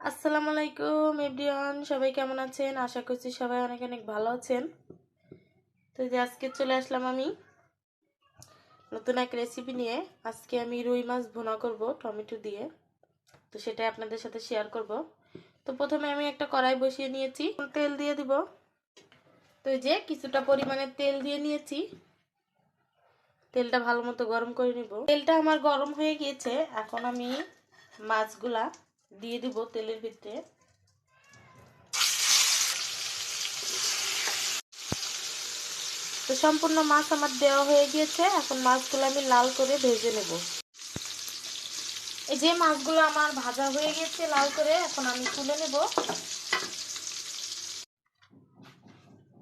আসসালামু আলাইকুম এভরিওয়ান, সবাই কেমন আছেন? আশা করছি সবাই অনেক অনেক ভালো আছেন। তো যে আজকে চলে আসলাম আমি নতুন এক রেসিপি নিয়ে। আজকে আমি রুই মাছ ভুনা করব টমেটো দিয়ে, তো সেটাই আপনাদের সাথে শেয়ার করব। তো প্রথমে আমি একটা কড়াই বসিয়ে নিয়েছি, তেল দিয়ে দিব। তো এই যে কিছুটা পরিমাণে তেল দিয়ে নিয়েছি, তেলটা ভালো মতো গরম করে নিব। তেলটা আমার গরম হয়ে গিয়েছে, এখন আমি মাছগুলা দিয়ে দিব তেলের ভিতরে। তো সম্পূর্ণ মাছ আমার দেওয়া হয়ে গিয়েছে, এখন মাছগুলো আমি লাল করে ভেজে নেব। এই যে মাছগুলো আমার ভাজা হয়ে গেছে লাল করে, এখন আমি তুলে নেব।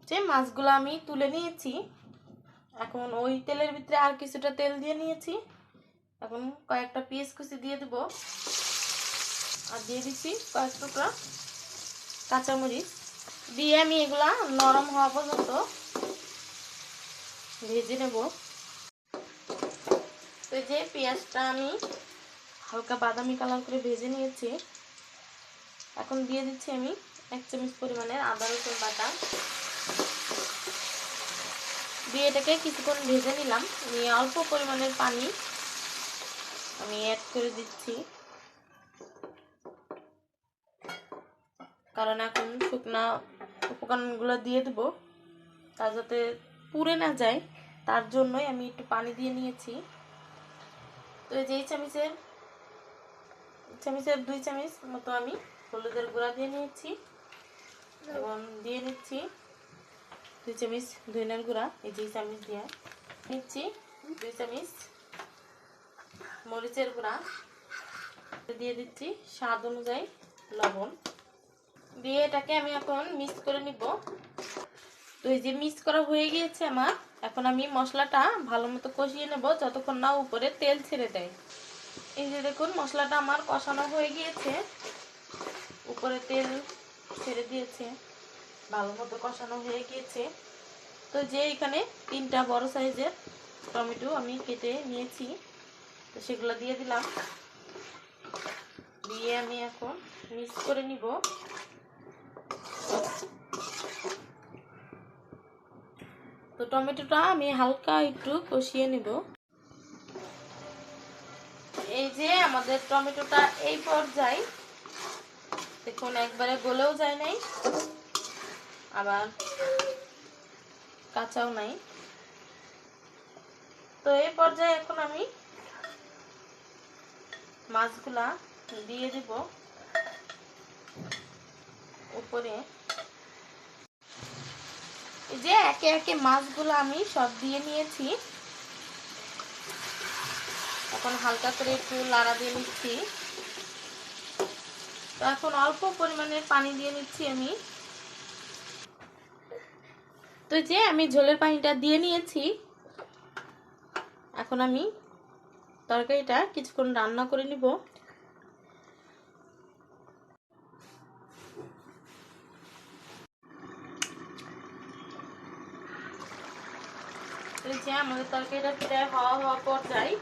যে মাছগুলো আমি তুলে নিয়েছি, এখন ওই তেলের ভিতরে আর কিছুটা তেল দিয়ে নিয়েছি। এখন কয়েকটা পেঁয়াজ কুচি দিয়ে দেব, আর দিয়ে দিচ্ছি কয়েক টুকরা কাঁচামরিচ দিয়ে আমি এগুলা নরম হওয়া পর্যন্ত ভেজে নেব। তো যে পেঁয়াজটা আমি হালকা বাদামি কালার করে ভেজে নিয়েছি, এখন দিয়ে দিচ্ছি আমি 1 চামচ পরিমাণের আদা রসুন বাটা দিয়ে এটাকে কিছুক্ষণ ভেজে নিলাম। নিয়ে অল্প পরিমাণের পানি আমি অ্যাড করে দিচ্ছি, কারণ এখন শুকনা উপকরণগুলো দিয়ে দেবো, তা যাতে পুড়ে না যায় তার জন্যই আমি একটু পানি দিয়ে নিয়েছি। তো এই যে চামচের 2 চামচ মতো আমি হলুদের গুঁড়া দিয়ে নিয়েছি, এবং দিয়ে নিচ্ছি 2 চামচ ধনিয়ার গুঁড়া। এই যে চামচ দিয়ে নিচ্ছি 2 চামচ মরিচের গুঁড়া, দিয়ে দিচ্ছি স্বাদ অনুযায়ী লবণ দিয়ে এটাকে আমি এখন মিক্স করে নিব। তো এই যে মিক্স করা হয়ে গিয়েছে আমার, এখন আমি মশলাটা ভালো মতো কষিয়ে নেব যতক্ষণ না উপরে তেল ছেড়ে দেয়। এই যে দেখুন মশলাটা আমার কষানো হয়ে গিয়েছে, উপরে তেল ছেড়ে দিয়েছে, ভালো মতো কষানো হয়ে গিয়েছে। তো যে এখানে 3টা বড় সাইজের টমেটো আমি কেটে নিয়েছি, তো সেগুলো দিয়ে দিলাম, দিয়ে আমি এখন মিক্স করে নিব। তো টমেটোটা আমি হালকা একটু কষিয়ে নিব। এই যে আমাদের টমেটোটা এই পর্যায়ে দেখুন একবারে গলেও যায় নাই, আবার কাঁচাও নাই। তো এই পর্যায়ে এখন আমি মাছগুলা দিয়ে দিব উপরে। এই যে একে একে মাছগুলো আমি সব দিয়ে নিয়েছি, এখন হালকা করে একটু লাড়া দিয়ে নিচ্ছি। তো এখন অল্প পরিমাণের পানি দিয়ে নিচ্ছি আমি। তো যে আমি ঝোলের পানিটা দিয়ে নিয়েছি, এখন আমি তরকারিটা কিছুক্ষণ রান্না করে নিব। যে আমাদের তরকারিটা প্রায় হওয়া পর্যায়ে,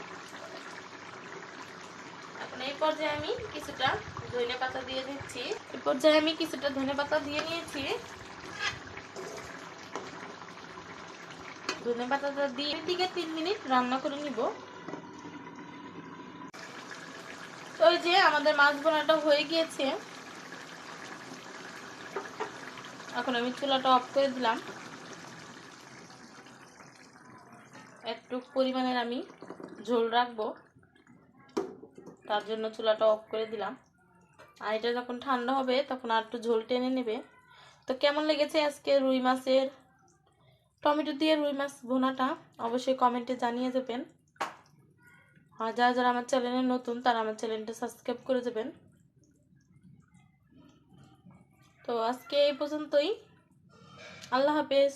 এখন এই পর্যায়ে আমি কিছুটা ধনেপাতা দিয়ে দিচ্ছি। এই পর্যায়ে আমি কিছুটা ধনেপাতা দিয়ে নিয়েছি, ধনেপাতাটা দিয়ে 2 থেকে 3 মিনিট রান্না করে নিব। তো এই যে আমাদের মাছ ভুনাটা হয়ে গিয়েছে, এখন আমি চুলাটা অফ করে দিলাম। একটু পরিমাণের আমি ঝোল রাখবো, তার জন্য চুলাটা অফ করে দিলাম। আর এটা যখন ঠান্ডা হবে তখন আর একটু ঝোল টেনে নেবে। তো কেমন লেগেছে আজকে রুই মাছের টমেটো দিয়ে রুই মাছ ভুনাটা অবশ্যই কমেন্টে জানিয়ে দেবেন। আর যারা যারা আমার চ্যানেলে নতুন তারা আমার চ্যানেলটা সাবস্ক্রাইব করে দেবেন। তো আজকে এই পর্যন্তই, আল্লাহ হাফেজ।